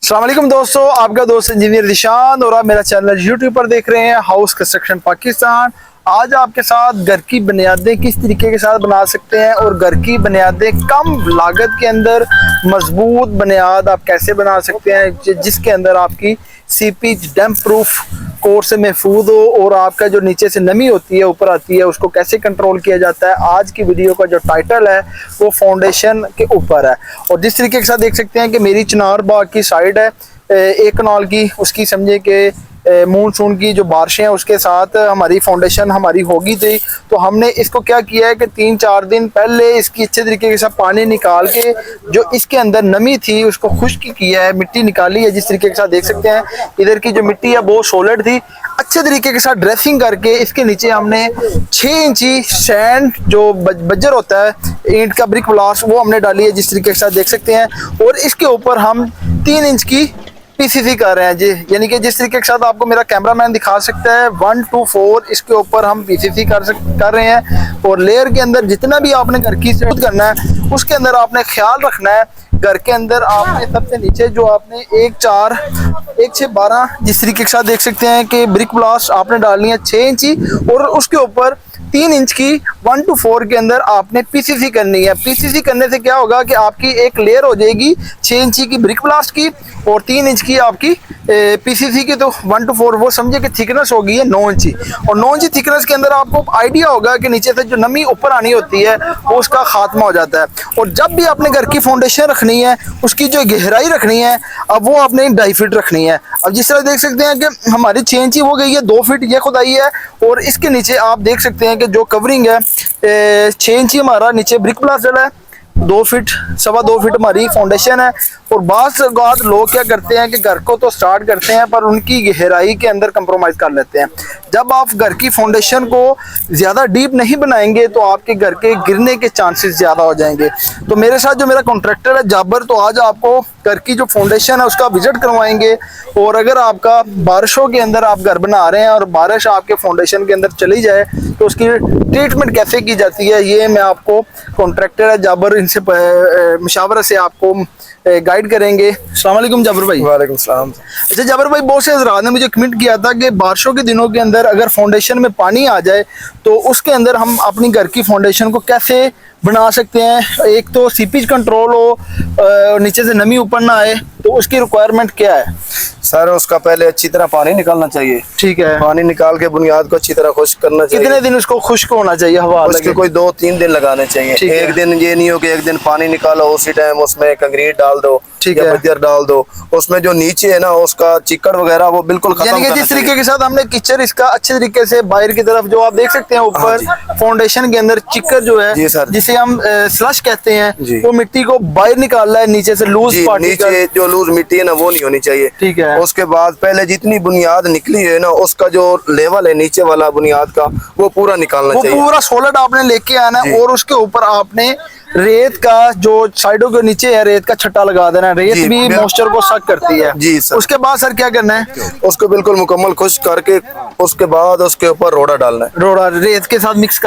अस्सलाम वालेकुम दोस्तों, आपका दोस्त इंजीनियर निशान और आप मेरा चैनल यूट्यूब पर देख रहे हैं हाउस कंस्ट्रक्शन पाकिस्तान। आज आपके साथ घर की बुनियादें किस तरीके के साथ बना सकते हैं और घर की बुनियादें कम लागत के अंदर मजबूत बुनियाद आप कैसे बना सकते हैं जिसके अंदर आपकी सीपी डैम्प प्रूफ कोर से महफूज हो और आपका जो नीचे से नमी होती है ऊपर आती है उसको कैसे कंट्रोल किया जाता है। आज की वीडियो का जो टाइटल है वो फाउंडेशन के ऊपर है और जिस तरीके के साथ देख सकते हैं कि मेरी चिनार बाग की साइड है एक कनाल की, उसकी समझे कि मानसून की जो बारिशें हैं उसके साथ हमारी फाउंडेशन हमारी होगी थी। तो हमने इसको क्या किया है कि 3-4 दिन पहले इसकी अच्छे तरीके के साथ पानी निकाल के जो इसके अंदर नमी थी उसको खुश्क किया है, मिट्टी निकाली है। जिस तरीके के साथ देख सकते हैं इधर की जो मिट्टी है वो सॉलिड थी, अच्छे तरीके के साथ ड्रेसिंग करके इसके नीचे हमने 6 इंची सैंड जो बज्जर होता है ईंट का ब्रिक ब्लास्ट वो हमने डाली है जिस तरीके के साथ देख सकते हैं। और इसके ऊपर हम 3 इंच की पीसीसी कर रहे हैं जी, यानी कि जिस तरीके के साथ आपको मेरा कैमरामैन दिखा सकता है 1 to 4 इसके ऊपर हम पीसीसी कर रहे हैं। और लेयर के अंदर जितना भी आपने घर की सेट करना है उसके अंदर आपने ख्याल रखना है घर के अंदर आपने सबसे नीचे जो आपने 1-4 1-6-12 जिस तरीके के साथ देख सकते हैं कि ब्रिक ब्लास्ट आपने डालनी है 6 इंची और उसके ऊपर 3 इंच की 1 to 4 के अंदर आपने पीसीसी करनी है। पीसीसी करने से क्या होगा कि आपकी एक लेयर हो जाएगी 6 इंची की ब्रिक ब्लास्ट की और 3 इंच की आपकी पीसीसी की, तो 1 to 4 वो समझे कि थिकनेस होगी है 9 इंची। और 9 इंची थिकनेस के अंदर आपको आइडिया होगा कि नीचे से जो नमी ऊपर आनी होती है वो उसका खात्मा हो जाता है। और जब भी आपने घर की फाउंडेशन रखनी है उसकी जो गहराई रखनी है अब वो आपने 2.5 फीट रखनी है। अब जिस तरह देख सकते हैं कि हमारी 6 इंची हो गई है, 2 फीट ये खुदाई है और इसके नीचे आप देख सकते हैं कि जो कवरिंग है 6 इंची हमारा नीचे ब्रिक ब्लास्ट डला है, 2 फीट 2.25 फीट हमारी फाउंडेशन है। और बात लोग क्या करते हैं कि घर को तो स्टार्ट करते हैं पर उनकी गहराई के अंदर कंप्रोमाइज़ कर लेते हैं। जब आप घर की फाउंडेशन को ज़्यादा डीप नहीं बनाएंगे तो आपके घर के गिरने के चांसेस ज़्यादा हो जाएंगे। तो मेरे साथ जो मेरा कॉन्ट्रैक्टर है जाबर, तो आज आपको घर की जो फाउंडेशन है उसका विजिट करवाएंगे। और अगर आपका बारिशों के अंदर आप घर बना रहे हैं और बारिश आपके फाउंडेशन के अंदर चली जाए तो उसकी ट्रीटमेंट कैसे की जाती है ये मैं आपको कॉन्ट्रैक्टर है जाबर इनसे मशावरत से आपको गाइड करेंगे। अस्सलाम वालेकुम जाबर भाई। वालेकुम सलाम। अच्छा जाबर भाई, बहुत से हज़रात ने मुझे कमेंट किया था कि बारिशों के दिनों के अंदर अगर फाउंडेशन में पानी आ जाए तो उसके अंदर हम अपनी घर की फाउंडेशन को कैसे बना सकते हैं। एक तो सीपेज कंट्रोल हो, नीचे से नमी ऊपर ना आए, तो उसकी रिक्वायरमेंट क्या है? सर उसका पहले अच्छी तरह पानी निकालना चाहिए। ठीक है। पानी निकाल के बुनियाद को अच्छी तरह खुश्क करना चाहिए। कितने दिन उसको खुश्क होना चाहिए? हवा उसके कोई 2-3 दिन लगाने चाहिए। एक दिन ये नहीं हो कि एक दिन पानी निकालो उसी टाइम उसमें कंक्रीट डाल दो, ठीक है, बजर डाल दो, उसमें जो नीचे है ना उसका चिकड़ वगैरह वो बिल्कुल खत्म करना चाहिए। जिस तरीके के साथ हमने किचड़ इसका अच्छे तरीके से बाहर की तरफ जो आप देख सकते हैं ऊपर फाउंडेशन के अंदर चिकड़ जो है जिसे हम स्लश कहते हैं वो मिट्टी को बाहर निकालना है नीचे से लूज नीचे जो लूज मिट्टी है ना वो नहीं होनी चाहिए। ठीक है। उसके बाद पहले जितनी बुनियाद निकली है ना उसका जो लेवल है नीचे वाला बुनियाद का वो पूरा निकालना चाहिए। पूरा सॉलिड आपने लेके आना है और उसके ऊपर आपने रेत का जो साइडों के नीचे है रेत का छट्टा लगा देना है। रेत भी मॉइस्चर को सक करती है जी सर। उसके बाद सर क्या करना है? उसको बिल्कुल मुकम्मल खुश्क करके उसके बाद उसके ऊपर रोड़ा डालना है। रोड़ा रेत के साथ मिक्स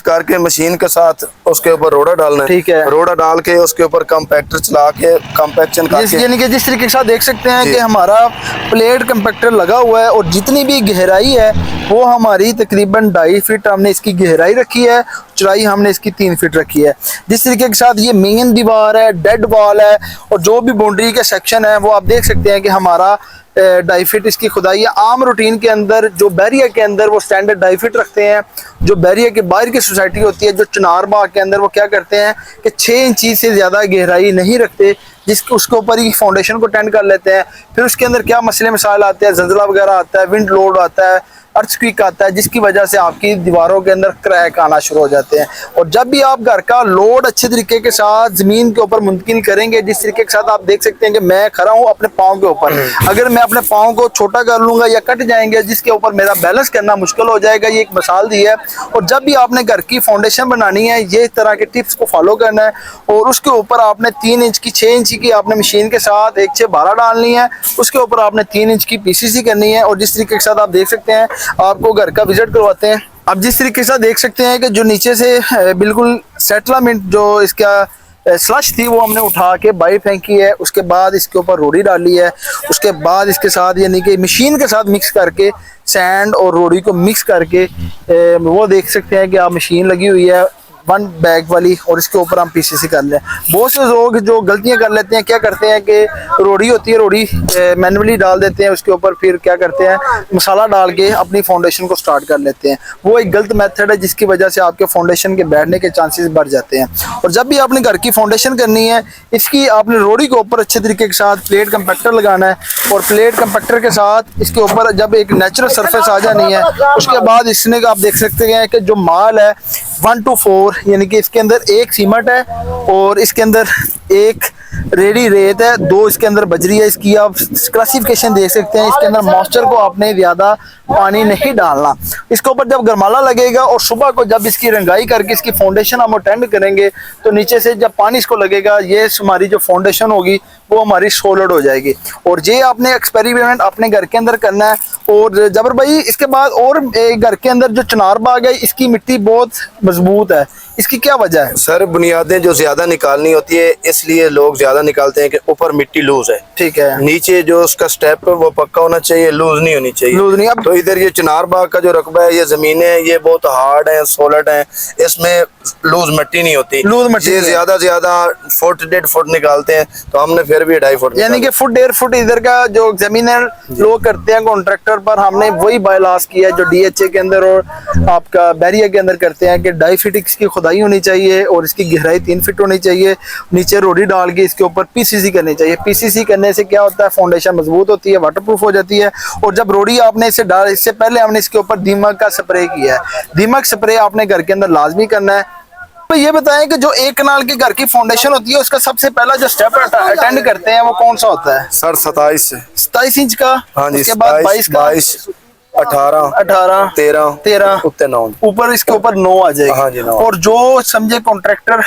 करके मशीन के साथ उसके ऊपर रोड़ा डालना है। ठीक है। रोड़ा डाल के उसके ऊपर कंपैक्टर चला के कंपैक्शन करके, यानी कि जिस तरीके के साथ देख सकते हैं कि हमारा प्लेट कंपैक्टर लगा हुआ है और जितनी भी गहराई है वो हमारी तकरीबन 2.5 फीट हमने इसकी गहराई रखी है, चौड़ाई हमने इसकी 3 फीट रखी है। जिस तरीके के साथ ये मेन दीवार है, डेड वॉल है और जो भी बाउंड्री का सेक्शन है वो आप देख सकते हैं कि हमारा 2.5 फीट इसकी खुदाई है। आम रूटीन के अंदर जो बैरिया के अंदर वो स्टैंडर्ड 2.5 फीट रखते हैं। जो बैरिया के बाहर की सोसाइटी होती है जो चिनार बाग के अंदर वो क्या करते हैं कि 6 इंची से ज़्यादा गहराई नहीं रखते, जिसके उसके ऊपर ही फाउंडेशन को टेंड कर लेते हैं। फिर उसके अंदर क्या मसले मसाइल आते हैं, ज़लज़ला वगैरह आता है, विंड लोड आता है, अर्थक्वेक आता है, जिसकी वजह से आपकी दीवारों के अंदर क्रैक आना शुरू हो जाते हैं। और जब भी आप घर का लोड अच्छे तरीके के साथ ज़मीन के ऊपर मुंतकिल करेंगे, जिस तरीके के साथ आप देख सकते हैं कि मैं खड़ा हूँ अपने पाँव के ऊपर, अगर मैं अपने पाँव को छोटा कर लूँगा या कट जाएंगे जिसके ऊपर मेरा बैलेंस करना मुश्किल हो जाएगा। ये एक मिसाल दी है। और जब भी आपने घर की फाउंडेशन बनानी है ये इस तरह के टिप्स को फॉलो करना है और उसके ऊपर आपने 3 इंच की 6 इंच की आपने मशीन के साथ 1-6-12 डालनी है, उसके ऊपर आपने 3 इंच की पीसीसी करनी है। और जिस तरीके के साथ आप देख सकते हैं आपको घर का विजिट करवाते हैं। आप जिस तरीके से देख सकते हैं कि जो नीचे से बिल्कुल सेटलमेंट जो इसका स्लश थी वो हमने उठा के बाई फेंकी है। उसके बाद इसके ऊपर रोड़ी डाली है। उसके बाद इसके साथ यानी कि मशीन के साथ मिक्स करके सैंड और रोड़ी को मिक्स करके वो देख सकते हैं कि आप मशीन लगी हुई है 1 बैग वाली, और इसके ऊपर हम पीसीसी कर लें। बहुत से लोग जो गलतियां कर लेते हैं, क्या करते हैं कि रोड़ी होती है, रोड़ी मैनुअली डाल देते हैं उसके ऊपर, फिर क्या करते हैं मसाला डाल के अपनी फाउंडेशन को स्टार्ट कर लेते हैं। वो एक गलत मेथड है जिसकी वजह से आपके फाउंडेशन के बैठने के चांसेस बढ़ जाते हैं। और जब भी आपने घर की फाउंडेशन करनी है, इसकी आपने रोड़ी के ऊपर अच्छे तरीके के साथ प्लेट कंपैक्टर लगाना है, और प्लेट कंपैक्टर के साथ इसके ऊपर जब एक नेचुरल सरफेस आ जानी है, उसके बाद इसने आप देख सकते हैं कि जो माल है 1 to 4 यानी कि इसके अंदर एक सीमेंट है और इसके अंदर एक रेडी रेत है, 2 इसके अंदर बजरी है। इसकी आप क्लासिफिकेशन देख सकते हैं। इसके अंदर मॉइस्चर को आपने ज्यादा पानी नहीं डालना। इसके ऊपर जब गरमाला लगेगा और सुबह को जब इसकी रंगाई करके इसकी फाउंडेशन हम अटेंड करेंगे, तो नीचे से जब पानी इसको लगेगा, ये हमारी जो फाउंडेशन होगी वो हमारी सॉलिड हो जाएगी। और ये आपने एक्सपेरिमेंट अपने घर के अंदर करना है। और जबर भाई, इसके बाद और घर के अंदर जो चिनार बाग है, इसकी मिट्टी बहुत मजबूत है, इसकी क्या वजह है? सर बुनियादें जो ज्यादा निकालनी होती है इसलिए लोग ज्यादा निकालते हैं कि ऊपर मिट्टी लूज है, ठीक है, नीचे जो उसका स्टेप है वो पक्का होना चाहिए, लूज नहीं होनी चाहिए। लूज नहीं। अब तो इधर ये चिनार बाग का जो रकबा है, ये जमीनें हैं, ये बहुत हार्ड है, सॉलिड है, इसमें लूज मिट्टी नहीं होती। लूज मिट्टी ये ज्यादा 1.5 फुट निकालते हैं, तो हमने फिर भी 2.5 फुट यानी कि 1.5 फुट इधर का जो जमीन है लोग करते हैं कॉन्ट्रैक्टर पर, हमने वही बायलास किया जो DHA के अंदर और आपका बैरिया के अंदर करते हैं कि 2.5 फीट इसकी खुदाई होनी चाहिए और इसकी गहराई 3 फीट होनी चाहिए। नीचे रोड़ी डाल के इसके ऊपर PCC करनी चाहिए। PCC करने से क्या होता है, फाउंडेशन मजबूत होती है, वाटरप्रूफ हो जाती है। और जब रोड़ी आपने इसे डाल, इससे पहले हमने इसके ऊपर दीमक का स्प्रे किया है। दीमक स्प्रे आपने घर के अंदर लाजमी करना है। तो ये बताएं कि जो 1 कनाल के घर की फाउंडेशन होती है, उसका सबसे पहला जो स्टेप अटेंड करते हैं वो कौन सा होता है? सर 27 इंच का। हाँ जी, उसके बाद 22 का, 18 13 ऊपर इसके ऊपर 9 आ जाएगा। हाँ जी, 9। और जो समझे कॉन्ट्रैक्टर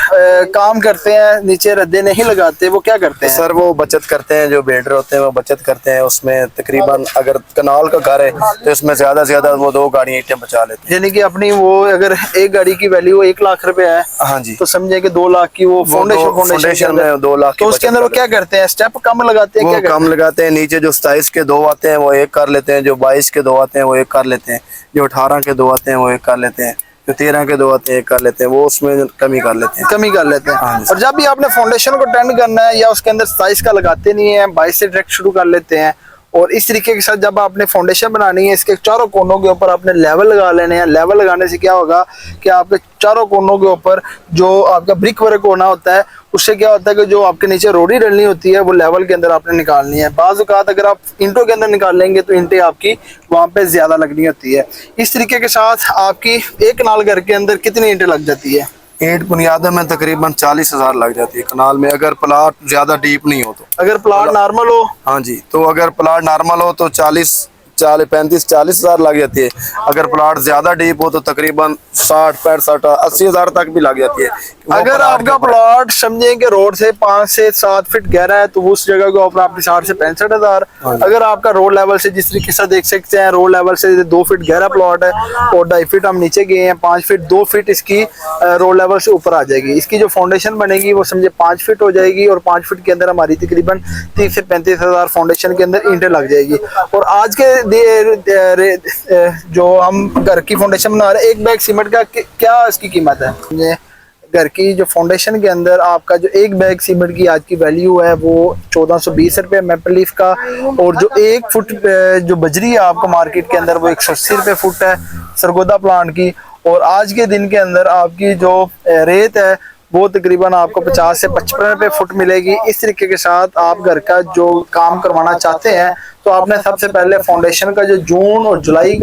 काम करते हैं, नीचे रद्दे नहीं लगाते, वो क्या करते हैं? सर वो बचत करते हैं, जो बिल्डर होते हैं वो बचत करते हैं। उसमें तकरीबन अगर कनाल का घर है तो इसमें ज्यादा से ज्यादा वो 2 गाड़ियां ईंटें बचा लेते हैं। यानी कि अपनी वो अगर एक गाड़ी की वैल्यू 1 लाख रुपए है, हाँ जी, तो समझे कि 2 लाख की वो फाउंडेशन में 2 लाख। तो उसके अंदर वो क्या करते हैं, स्टेप कम लगाते हैं? वो कम लगाते हैं। नीचे जो 27 के 2 आते हैं वो 1 कर लेते हैं, जो 22 के 2 आते हैं वो 1 कर लेते हैं, जो 18 के 2 आते हैं वो 1 कर लेते हैं, जो 13 के 2 आते हैं 1 कर लेते हैं, वो उसमें कमी कर लेते हैं। और जब भी आपने फाउंडेशन को टेंड करना है, या उसके अंदर 27 का लगाते नहीं है, 22 से डायरेक्ट शुरू कर लेते हैं। और इस तरीके के साथ जब आपने फाउंडेशन बनानी है, इसके चारों कोनों के ऊपर आपने लेवल लगा लेने हैं। लेवल लगाने से क्या होगा कि आपके चारों कोनों के ऊपर जो आपका ब्रिक वर्क होना होता है, उससे क्या होता है कि जो आपके नीचे रोड़ी डलनी होती है वो लेवल के अंदर आपने निकालनी है। बाज़ औक़ात अगर आप ईंटों के अंदर निकालेंगे तो ईंटें आपकी वहाँ पे ज़्यादा लगनी होती है। इस तरीके के साथ आपकी 1 कनाल घर के अंदर कितनी ईंटें लग जाती है? ईंट बुनियादों में तकरीबन 40,000 लग जाती है कनाल में, अगर प्लाट ज्यादा डीप नहीं हो तो। अगर प्लाट नॉर्मल हो, हाँ जी, तो अगर प्लाट नॉर्मल हो तो 35-40,000 लग जाती है। अगर प्लाट ज्यादा डीप हो तो तकरीबन 60-65-80,000 तक भी लग जाती है। अगर आपका प्लॉट समझें कि रोड से 5 से 7 फीट गहरा है तो उस जगह को ऊपर आपकी 60 से 65,000। अगर आपका रोड लेवल से, जिस तरीके से देख सकते हैं, रोड लेवल से 2 फीट गहरा प्लॉट है और 2.5 फीट हम नीचे गए हैं, 5 फीट 2 फीट इसकी रोड लेवल से ऊपर आ जाएगी। इसकी जो फाउंडेशन बनेगी वो समझे 5 फीट हो जाएगी, और 5 फीट के अंदर हमारी तकरीबन 30 से 35,000 फाउंडेशन के अंदर ईंटें लग जाएगी। और आज के जो हम घर की फाउंडेशन बना रहे हैं, 1 बैग सीमेंट का क्या इसकी कीमत है? घर की जो फाउंडेशन के अंदर आपका जो 1 बैग सीमेंट की आज की वैल्यू है वो 1420 रुपये मेपल लीफ का। और जो 1 फुट जो बजरी है आपको मार्केट के अंदर वो 180 रुपये फुट है सरगोदा प्लांट की। और आज के दिन के अंदर आपकी जो रेत है वो तकरीबन आपको 50 से 55 रुपये फुट मिलेगी। इस तरीके के साथ आप घर का जो काम करवाना चाहते हैं तो आपने सबसे पहले फाउंडेशन का जो जून और जुलाई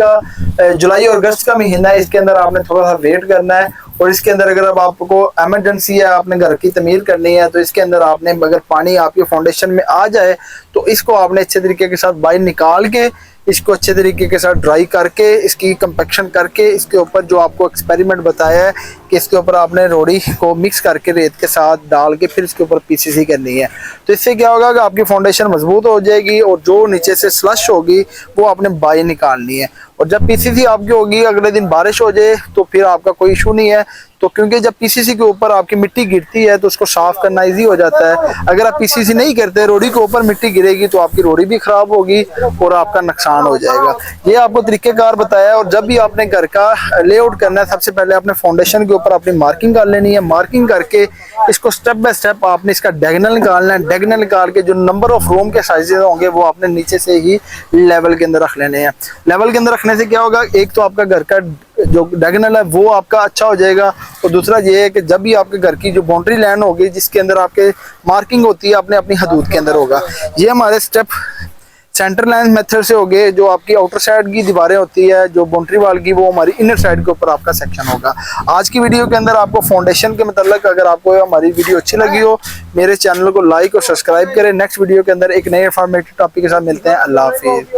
और अगस्त का महीना है, इसके अंदर आपने थोड़ा सा वेट करना है। और इसके अंदर अगर अब आपको एमरजेंसी है, आपने घर की तमीर करनी है, तो इसके अंदर आपने अगर पानी आपके फाउंडेशन में आ जाए तो इसको आपने अच्छे तरीके के साथ बाहर निकाल के इसको अच्छे तरीके के साथ ड्राई करके इसकी कंपैक्शन करके इसके ऊपर जो आपको एक्सपेरिमेंट बताया है कि इसके ऊपर आपने रोड़ी को मिक्स करके रेत के साथ डाल के फिर इसके ऊपर PCC करनी है। तो इससे क्या होगा कि आपकी फाउंडेशन मजबूत हो जाएगी और जो नीचे से स्लश होगी वो आपने बाहर निकालनी है। और जब PCC आपकी होगी, अगले दिन बारिश हो जाए तो फिर आपका कोई इशू नहीं है, तो क्योंकि जब पीसीसी के ऊपर आपकी मिट्टी गिरती है तो उसको साफ करना इजी हो जाता है। अगर आप पीसीसी नहीं करते, रोड़ी के ऊपर मिट्टी गिरेगी तो आपकी रोड़ी भी खराब होगी और आपका नुकसान हो जाएगा। ये आपको तरीकेकार बताया। और जब भी आपने घर का लेआउट करना है, सबसे पहले आपने फाउंडेशन के ऊपर अपनी मार्किंग कर लेनी है। मार्किंग करके इसको स्टेप बाय स्टेप आपने इसका डायगोनल निकालना है। डायगोनल निकाल के जो नंबर ऑफ रूम के साइजेस होंगे वो आपने नीचे से ही लेवल के अंदर रख लेने हैं। लेवल के अंदर रखने से क्या होगा, एक तो आपका घर का जो डायगोनल है वो आपका अच्छा हो जाएगा, और दूसरा ये है कि जब भी आपके घर की जो बाउंड्री लाइन होगी जिसके अंदर आपके मार्किंग होती है अपने अपनी हदूद के अंदर होगा। ये हमारे स्टेप सेंटर लाइन मेथड से हो गए। जो आपकी आउटर साइड की दीवारें होती है जो बाउंड्री वाल की, वो हमारी इनर साइड के ऊपर आपका सेक्शन होगा। आज की वीडियो के अंदर आपको फाउंडेशन के मतलब, अगर आपको हमारी वीडियो अच्छी लगी हो, मेरे चैनल को लाइक और सब्सक्राइब करें। नेक्स्ट वीडियो के अंदर एक नए इंफॉर्मेटिव टॉपिक के साथ मिलते हैं। अल्लाह हाफिज़।